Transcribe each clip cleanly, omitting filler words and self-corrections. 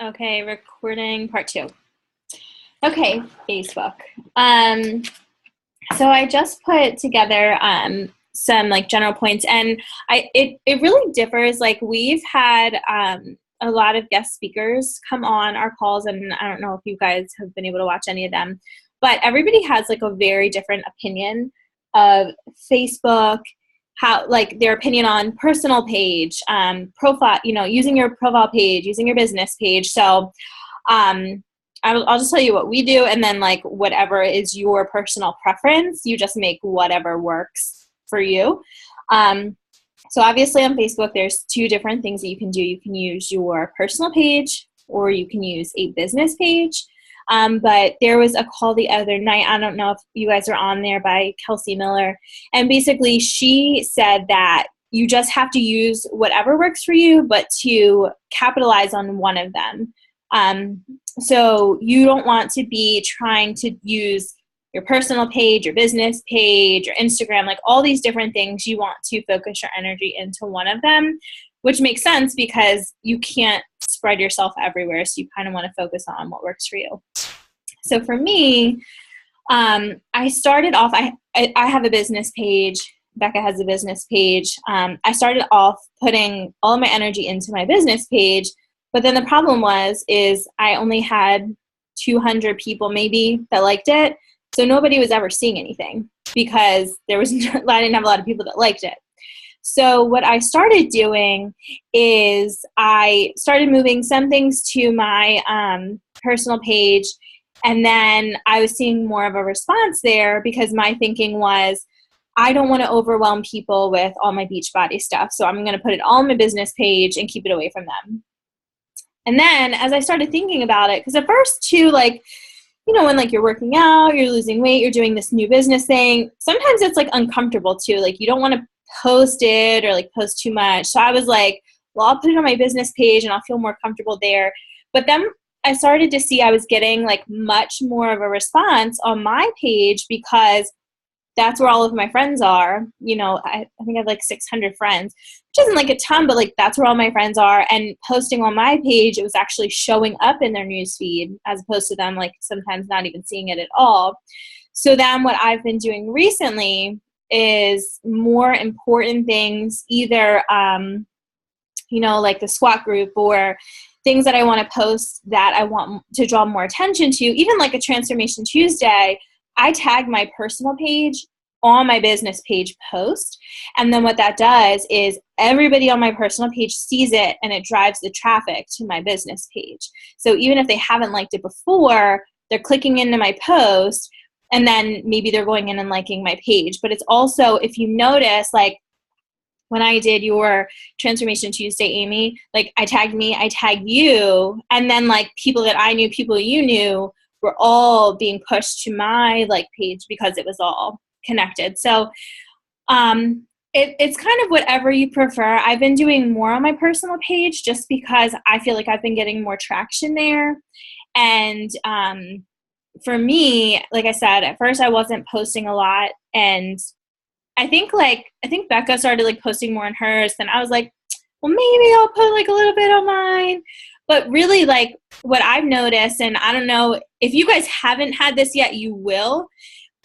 Okay, recording part two. Okay, Facebook. Um, so I just put together some like general points, and it really differs. Like we've had a lot of guest speakers come on our calls, and I don't know if you guys have been able to watch any of them, but everybody has like a very different opinion of Facebook, how like their opinion on personal page, profile, using your profile page, using your business page. So um, I'll just tell you what we do, and then like whatever is your personal preference, you just make whatever works for you. Um, so obviously on Facebook, there's two different things that you can do. You can use your personal page, or you can use a business page. But there was a call the other night, I don't know if you guys are on there, by Kelsey Miller. And basically she said that you just have to use whatever works for you, but to capitalize on one of them. So you don't want to be trying to use your personal page, your business page, your Instagram, like all these different things. You want to focus your energy into one of them, which makes sense because you can't spread yourself everywhere. So you kind of want to focus on what works for you. So for me, I started off, I have a business page. Becca has a business page. I started off putting all of my energy into my business page, but then the problem is I only had 200 people maybe that liked it. So nobody was ever seeing anything because I didn't have a lot of people that liked it. So what I started doing is I started moving some things to my personal page, and then I was seeing more of a response there because my thinking was, I don't want to overwhelm people with all my Beachbody stuff, so I'm going to put it all on my business page and keep it away from them. And then as I started thinking about it, because at first too, like, when like you're working out, you're losing weight, you're doing this new business thing, sometimes it's like uncomfortable too. Like you don't want to post it or like post too much. So I was like, well, I'll put it on my business page and I'll feel more comfortable there. But then I started to see I was getting like much more of a response on my page because that's where all of my friends are. I think I have like 600 friends, which isn't like a ton, but like that's where all my friends are. And posting on my page, it was actually showing up in their newsfeed as opposed to them like sometimes not even seeing it at all. So then what I've been doing recently is more important things, either, like the squat group or things that I want to post that I want to draw more attention to, even like a Transformation Tuesday. I tag my personal page on my business page post. And then what that does is everybody on my personal page sees it and it drives the traffic to my business page. So even if they haven't liked it before, they're clicking into my post and then maybe they're going in and liking my page. But it's also, if you notice, like when I did your Transformation Tuesday, Amy, like I tagged me, I tagged you, and then like people that I knew, people you knew, were all being pushed to my like page because it was all connected. So it's kind of whatever you prefer. I've been doing more on my personal page just because I feel like I've been getting more traction there. And for me, like I said, at first I wasn't posting a lot, and I think Becca started like posting more on hers, and I was like, well, maybe I'll put like a little bit on mine. But really, like what I've noticed, and I don't know if you guys haven't had this yet, you will.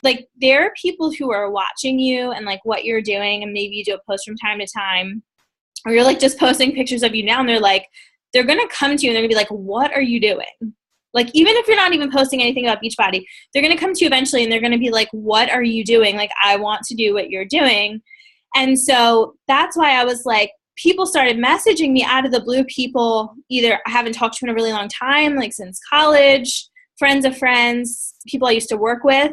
Like there are people who are watching you and like what you're doing, and maybe you do a post from time to time, or you're like just posting pictures of you now, and they're gonna come to you and they're gonna be like, what are you doing? Like even if you're not even posting anything about Beachbody, they're gonna come to you eventually and they're gonna be like, what are you doing? Like I want to do what you're doing. And so that's why I was like, people started messaging me out of the blue. People either I haven't talked to in a really long time, like since college, friends of friends, people I used to work with.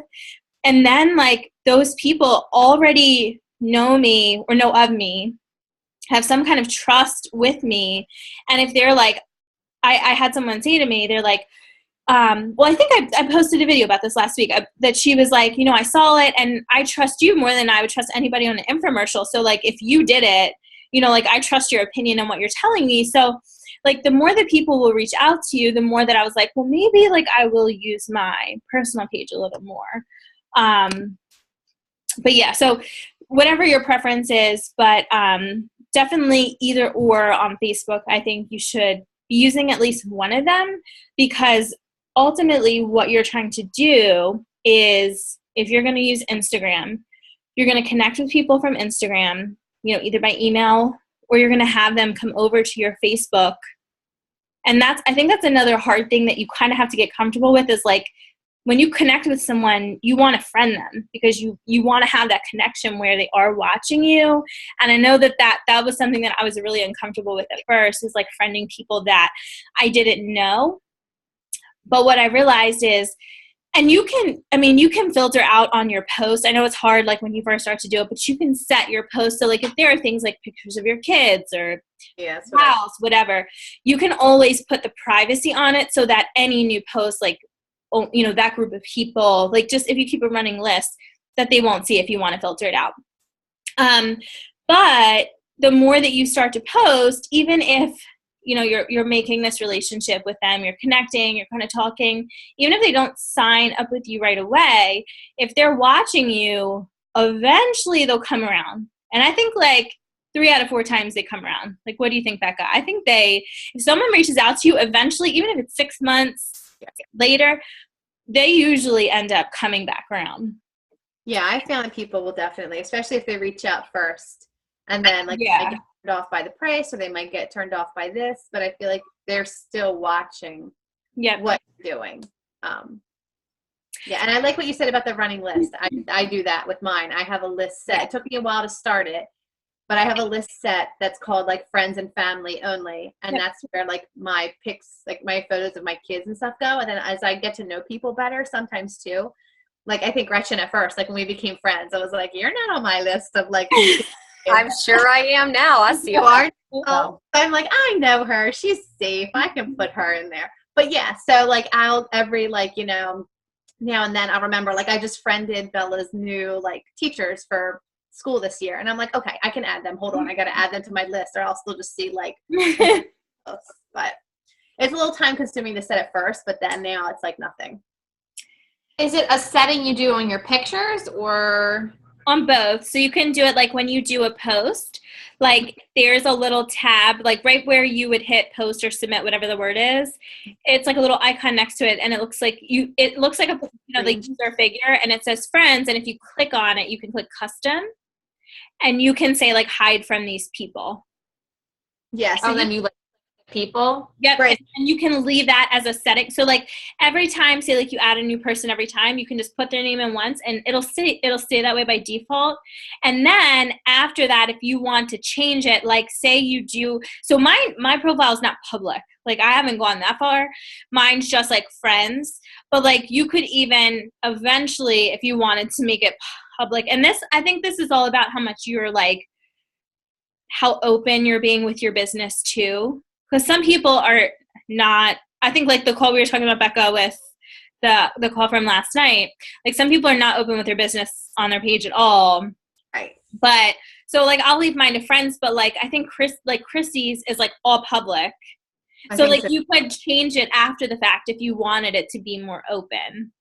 And then like those people already know me or know of me, have some kind of trust with me. And if they're like, I had someone say to me, they're like, well, I think I posted a video about this last week that she was like, I saw it and I trust you more than I would trust anybody on an infomercial. So like if you did it, like I trust your opinion on what you're telling me. So like the more that people will reach out to you, the more that I was like, well, maybe like I will use my personal page a little more. But yeah, so whatever your preference is, but definitely either or on Facebook, I think you should using at least one of them, because ultimately what you're trying to do is, if you're going to use Instagram, you're going to connect with people from Instagram, either by email, or you're going to have them come over to your Facebook. And I think that's another hard thing that you kind of have to get comfortable with, is like, when you connect with someone, you want to friend them because you want to have that connection where they are watching you. And I know that was something that I was really uncomfortable with at first, is like friending people that I didn't know. But what I realized is, and you can filter out on your post. I know it's hard, like when you first start to do it, but you can set your post. So like if there are things like pictures of your kids or house, whatever, you can always put the privacy on it so that any new post, like, that group of people, like just if you keep a running list, that they won't see if you want to filter it out. But the more that you start to post, even if you're making this relationship with them, you're connecting, you're kind of talking, even if they don't sign up with you right away, if they're watching you, eventually they'll come around. And I think like 3 out of 4 times they come around. Like, what do you think, Becca? I think if someone reaches out to you eventually, even if it's 6 months later, they usually end up coming back around. Yeah, I found people will definitely, especially if they reach out first, and then like they might get turned off by the price, or they might get turned off by this, but I feel like they're still watching what you're doing. And I like what you said about the running list. I do that with mine. I have a list set. It took me a while to start it, but I have a list set that's called like friends and family only. And that's where like my pics, like my photos of my kids and stuff go. And then as I get to know people better, sometimes too, like I think Gretchen at first, like when we became friends, I was like, you're not on my list of like. I'm sure I am now. I see. I'm like, I know her. She's safe. I can put her in there. But yeah, so like I'll every like, now and then I'll remember, like I just friended Bella's new like teachers for school this year, and I'm like, okay, I can add them. Hold on, I got to add them to my list, or else they'll just see like. But it's a little time consuming to set it first, but then now it's like nothing. Is it a setting you do on your pictures or? On both. So you can do it like when you do a post, like there's a little tab, like right where you would hit post or submit, whatever the word is. It's like a little icon next to it, and it looks like a like user figure, and it says friends. And if you click on it, you can click custom, and you can say like hide from these people. Yeah. So then you like people. Yep. Right. And you can leave that as a setting. So like every time, say like you add a new person every time, you can just put their name in once, and it'll stay that way by default. And then after that, if you want to change it, like say you do, so my profile is not public. Like I haven't gone that far. Mine's just like friends, but like you could even eventually, if you wanted to make it public, and I think this is all about how much you're like, how open you're being with your business too. Because some people are not, I think like the call we were talking about, Becca, with the call from last night, like some people are not open with their business on their page at all. Right. But so like I'll leave mine to friends, but like I think Christy's is like all public. So like you could change it after the fact if you wanted it to be more open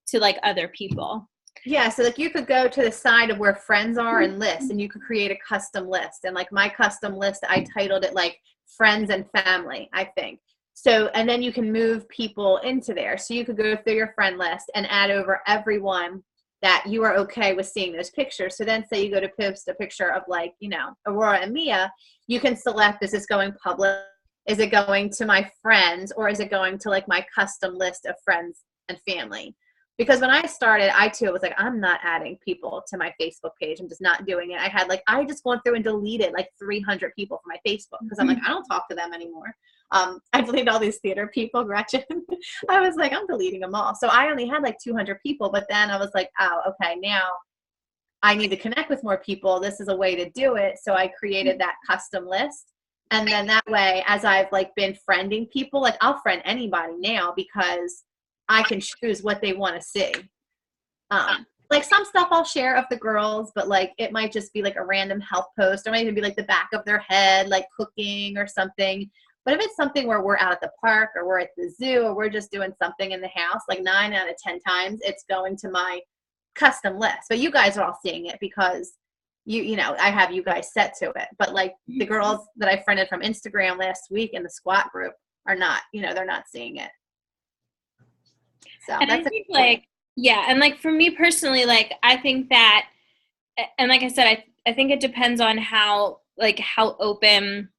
to like other people. Yeah, so like you could go to the side of where friends are and lists, and you could create a custom list. And like my custom list, I titled it like friends and family, I think. So, and then you can move people into there. So you could go through your friend list and add over everyone that you are okay with seeing those pictures. So then say you go to post a picture of like, Aurora and Mia, you can select, is this going public? Is it going to my friends, or is it going to like my custom list of friends and family? Because when I started, I too was like, I'm not adding people to my Facebook page. I'm just not doing it. I just went through and deleted like 300 people from my Facebook because I'm like, I don't talk to them anymore. I deleted all these theater people, Gretchen. I was like, I'm deleting them all. So I only had like 200 people, but then I was like, oh, okay, now I need to connect with more people. This is a way to do it. So I created that custom list. And then that way, as I've like been friending people, like I'll friend anybody now because I can choose what they want to see. Like some stuff I'll share of the girls, but like it might just be like a random health post, or it might even be like the back of their head, like cooking or something. But if it's something where we're out at the park or we're at the zoo or we're just doing something in the house, like 9 out of 10 times it's going to my custom list. But you guys are all seeing it because I have you guys set to it. But like the girls that I friended from Instagram last week in the squat group, are not, they're not seeing it. So And that's I think like, yeah. And like for me personally, like, I think that, and like I said, I think it depends on how open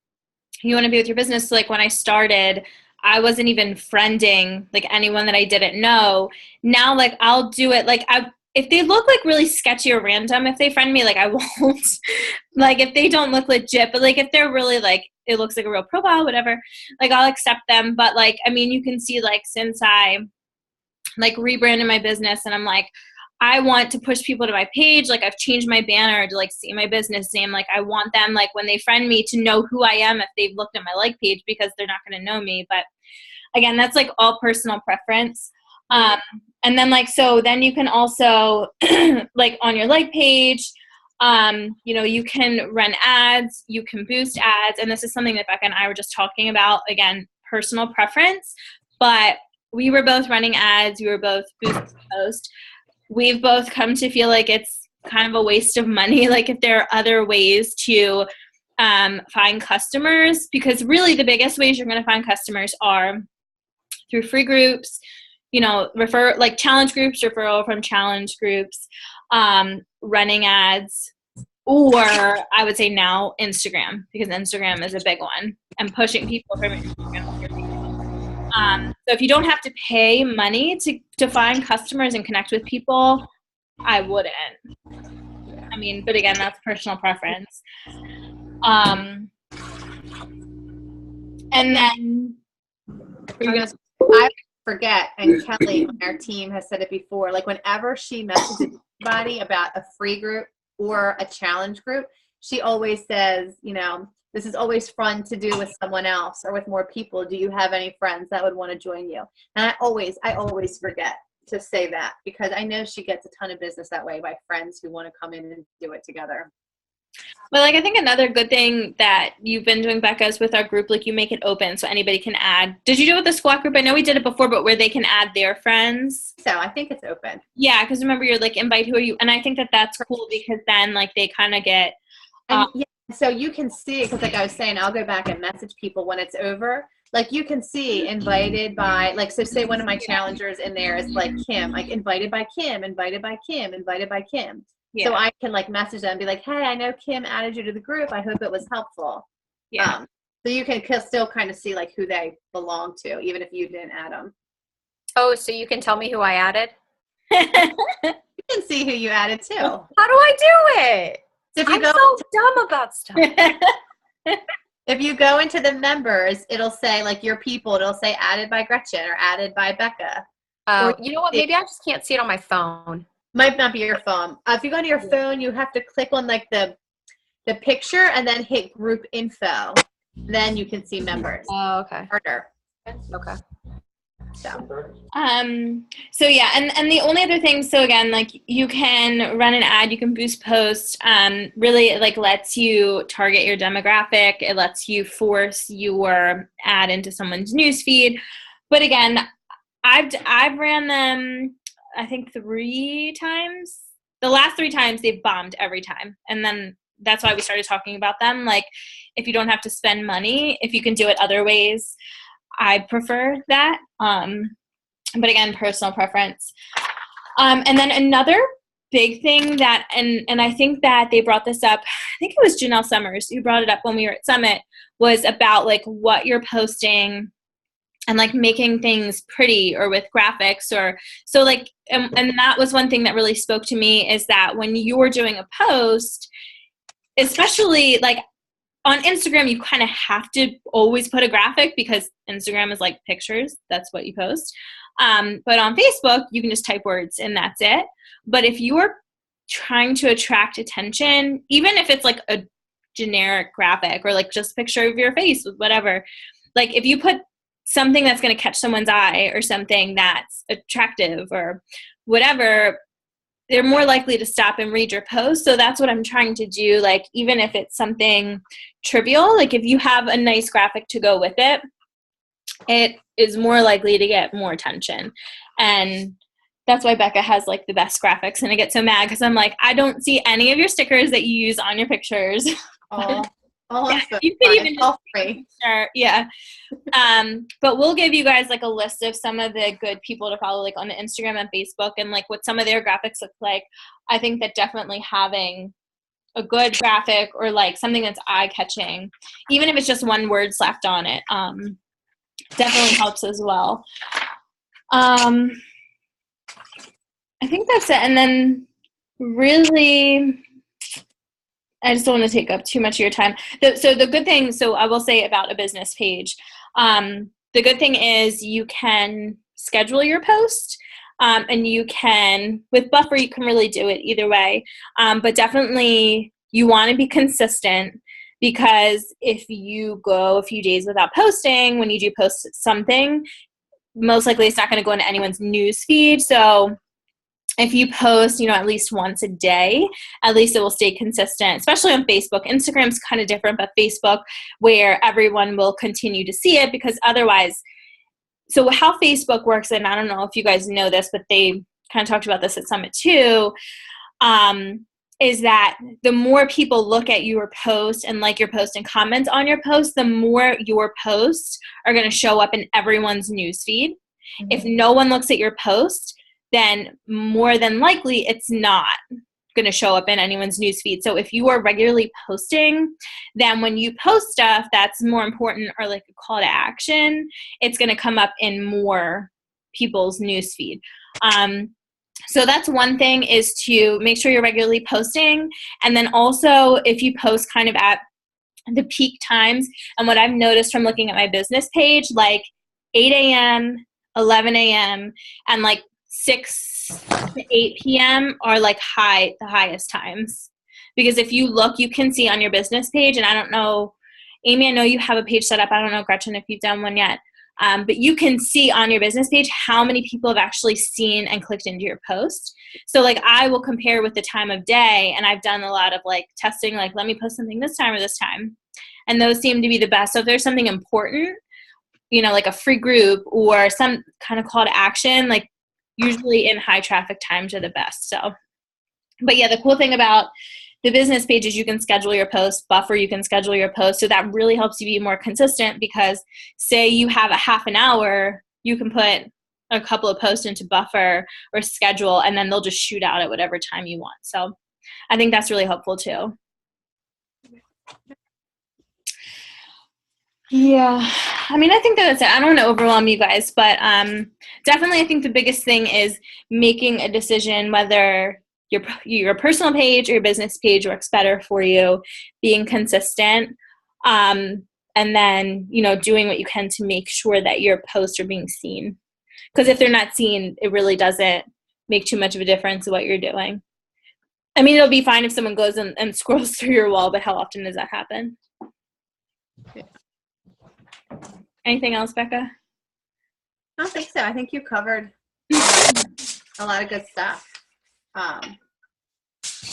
you want to be with your business. So like when I started, I wasn't even friending like anyone that I didn't know. Now, like I'll do it. Like if they look like really sketchy or random, if they friend me, like I won't, like if they don't look legit, but like if they're really like, it looks like a real profile, whatever, like I'll accept them. But like, I mean, you can see like since I like rebranded my business and I'm like, I want to push people to my page. Like I've changed my banner to like see my business name. Like I want them, like when they friend me, to know who I am if they've looked at my like page, because they're not going to know me. But again, that's like all personal preference. And then like, so then you can also like on your like page, you can run ads, you can boost ads. And this is something that Becca and I were just talking about, again, personal preference, but we were both running ads. We were both boosting posts. We've both come to feel like it's kind of a waste of money. Like if there are other ways to find customers, because really the biggest ways you're going to find customers are through free groups, refer like challenge groups, referral from challenge groups, running ads, or I would say now Instagram, because Instagram is a big one, and pushing people from Instagram. So if you don't have to pay money to find customers and connect with people, I wouldn't. I mean, but again, that's personal preference. And then I forget, and Kelly on our team has said it before, like whenever she messages anybody about a free group or a challenge group, she always says, this is always fun to do with someone else or with more people. Do you have any friends that would want to join you? And I always forget to say that, because I know she gets a ton of business that way by friends who want to come in and do it together. Well, like I think another good thing that you've been doing, Becca, is with our group, like you make it open so anybody can add. Did you do it with the squat group? I know we did it before, but where they can add their friends. So I think it's open. Yeah, because remember, you're like, invite who are you? And I think that that's cool, because then like they kind of get. So you can see it, because like I was saying, I'll go back and message people when it's over. Like you can see invited by, like, so say one of my challengers in there is like Kim, like invited by Kim, invited by Kim, invited by Kim. Yeah. So I can like message them and be like, hey, I know Kim added you to the group. I hope it was helpful. Yeah. So you can still kind of see like who they belong to, even if you didn't add them. Oh, so you can tell me who I added? You can see who you added too. How do I do it? So if you I'm so dumb about stuff. If you go into the members, it'll say like your people, it'll say added by Gretchen or added by Becca. Oh, you know what? Maybe I just can't see it on my phone. Might not be your phone. If you go to your phone, you have to click on like the picture and then hit group info. Then you can see members. Oh, okay. Harder. Okay. So yeah, and the only other thing, so again, like you can run an ad, you can boost posts, really it like lets you target your demographic, it lets you force your ad into someone's newsfeed. But again, I've ran them I think 3 times. The last 3 times they've bombed every time. And then that's why we started talking about them. Like if you don't have to spend money, if you can do it other ways, I prefer that. But again, personal preference. And then another big thing that, and I think that they brought this up, I think it was Janelle Summers who brought it up when we were at Summit, was about like what you're posting and like making things pretty or with graphics or so like, and that was one thing that really spoke to me, is that when you're doing a post, especially like on Instagram, you kind of have to always put a graphic because Instagram is like pictures. That's what you post. But on Facebook, you can just type words and that's it. But if you're trying to attract attention, even if it's like a generic graphic or like just a picture of your face with whatever, like if you put something that's going to catch someone's eye or something that's attractive or whatever, they're more likely to stop and read your post. So that's what I'm trying to do. Like, even if it's something trivial, like if you have a nice graphic to go with it, it is more likely to get more attention. And that's why Becca has like the best graphics. And I get so mad because I'm like, I don't see any of your stickers that you use on your pictures. Oh, All Yeah, info, you could fine. even All free. Sure, yeah. But we'll give you guys like a list of some of the good people to follow, like on the Instagram and Facebook, and like what some of their graphics look like. I think that definitely having a good graphic or like something that's eye-catching, even if it's just one word slapped on it, definitely helps as well. I think that's it. And then really, I just don't want to take up too much of your time. So the good thing, so I will say about a business page, the good thing is you can schedule your post, and you can, with Buffer, you can really do it either way. But definitely you want to be consistent, because if you go a few days without posting, when you do post something, most likely it's not going to go into anyone's news feed. So if you post, at least once a day, at least it will stay consistent, especially on Facebook. Instagram's kind of different, but Facebook, where everyone will continue to see it, because otherwise, so how Facebook works, and I don't know if you guys know this, but they kind of talked about this at Summit too, is that the more people look at your post and like your post and comment on your post, the more your posts are going to show up in everyone's newsfeed. Mm-hmm. If no one looks at your post, then more than likely it's not going to show up in anyone's newsfeed. So if you are regularly posting, then when you post stuff that's more important or like a call to action, it's going to come up in more people's newsfeed. So that's one thing, is to make sure you're regularly posting. And then also if you post kind of at the peak times, and what I've noticed from looking at my business page, like 8 a.m., 11 a.m., and like 6 to 8 p.m. are like the highest times. Because if you look, you can see on your business page, and I don't know, Amy, I know you have a page set up. I don't know, Gretchen, if you've done one yet. But you can see on your business page how many people have actually seen and clicked into your post. So like I will compare with the time of day, and I've done a lot of like testing, like let me post something this time or this time. And those seem to be the best. So if there's something important, like a free group or some kind of call to action, like usually in high traffic times are the best. So, but yeah, the cool thing about the business page is you can schedule your post. Buffer, you can schedule your post. So that really helps you be more consistent, because say you have a half an hour, you can put a couple of posts into Buffer or schedule, and then they'll just shoot out at whatever time you want. So I think that's really helpful too. Yeah, I mean, I think that's it. I don't want to overwhelm you guys, but definitely I think the biggest thing is making a decision whether your personal page or your business page works better for you, being consistent, and then, doing what you can to make sure that your posts are being seen. Because if they're not seen, it really doesn't make too much of a difference in what you're doing. I mean, it'll be fine if someone goes and scrolls through your wall, but how often does that happen? Anything else, Becca? I don't think so. I think you covered a lot of good stuff.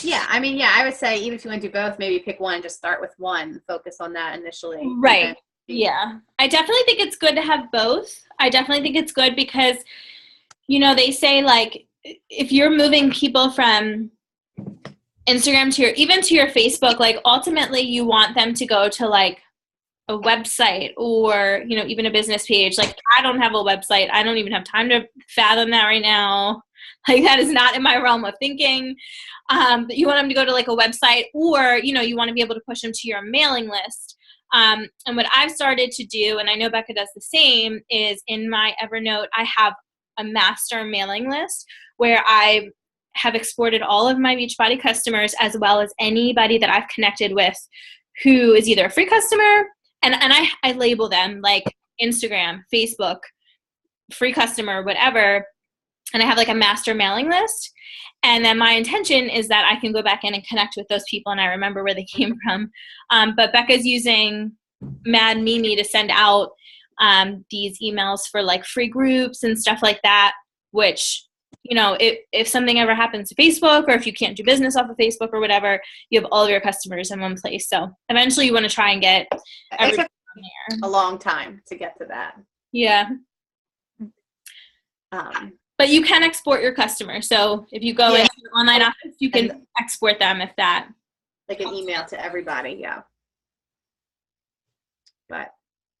Yeah, I mean, I would say even if you want to do both, maybe pick one and just start with one, focus on that initially. Right. Yeah. I definitely think it's good to have both. I definitely think it's good because, they say like if you're moving people from Instagram to your Facebook, like ultimately you want them to go to like a website or, even a business page. Like I don't have a website. I don't even have time to fathom that right now. Like that is not in my realm of thinking. But you want them to go to like a website, or, you want to be able to push them to your mailing list. And what I've started to do, and I know Becca does the same, is in my Evernote, I have a master mailing list where I have exported all of my Beachbody customers, as well as anybody that I've connected with who is either a free customer, and I label them like Instagram, Facebook, free customer, whatever. And I have like a master mailing list. And then my intention is that I can go back in and connect with those people and I remember where they came from. But Becca's using Mad Mimi to send out these emails for like free groups and stuff like that, which, if something ever happens to Facebook, or if you can't do business off of Facebook or whatever, you have all of your customers in one place. So eventually you want to try and get everything there. A long time to get to that. Yeah. But you can export your customers. So if you go into your online office, you can export them if that. Like an email to everybody, yeah. But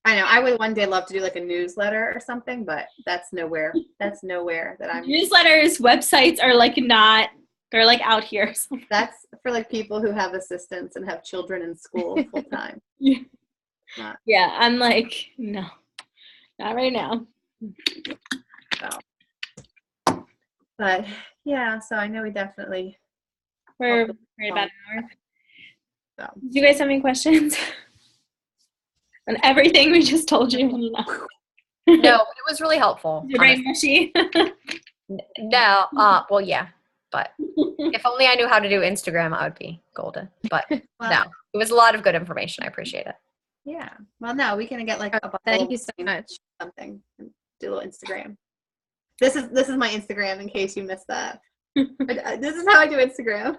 I know I would one day love to do like a newsletter or something, but that's nowhere that I'm. Newsletters, websites are like not, they're like out here. That's for like people who have assistants and have children in school full time. Yeah, I'm like, no, not right now. So. But yeah, so I know we definitely. We're right about an hour. So. Do you guys have any questions on everything we just told you? No, but it was really helpful. Your brain mushy. No, well, yeah, but if only I knew how to do Instagram, I would be golden. But Well, no, it was a lot of good information. I appreciate it. Yeah. Well, no, we can get like a Thank you so much. something and do a little Instagram. This is my Instagram in case you missed that. This is how I do Instagram.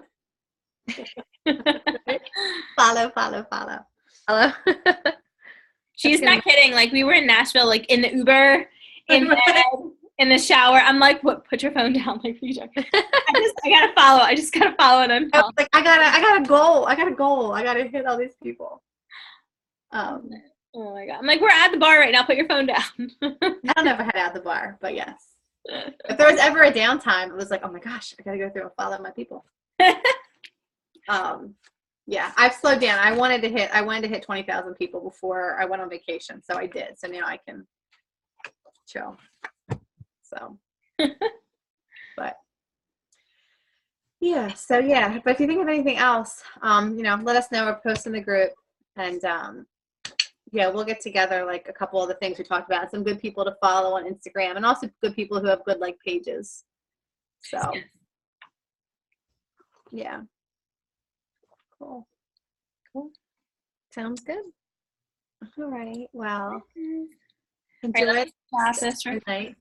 Follow. Hello. She's not kidding. Like we were in Nashville, like in the Uber, in bed, in the shower. I'm like, "What? Put your phone down." Like, I gotta follow. I just gotta follow and I unfollow. was like, I got a goal. I gotta hit all these people. Oh my god! I'm like, we're at the bar right now. Put your phone down. I don't ever head out the bar, but yes. If there was ever a downtime, it was like, oh my gosh, I gotta go through and follow my people. Yeah, I've slowed down. I wanted to hit 20,000 people before I went on vacation, so I did. So now I can chill. So, but yeah, so yeah. But if you think of anything else, let us know or post in the group, and yeah, we'll get together like a couple of the things we talked about. Some good people to follow on Instagram, and also good people who have good like pages. So, yeah. Cool. Sounds good. All right. Well, Right, enjoy let's pass this. the night.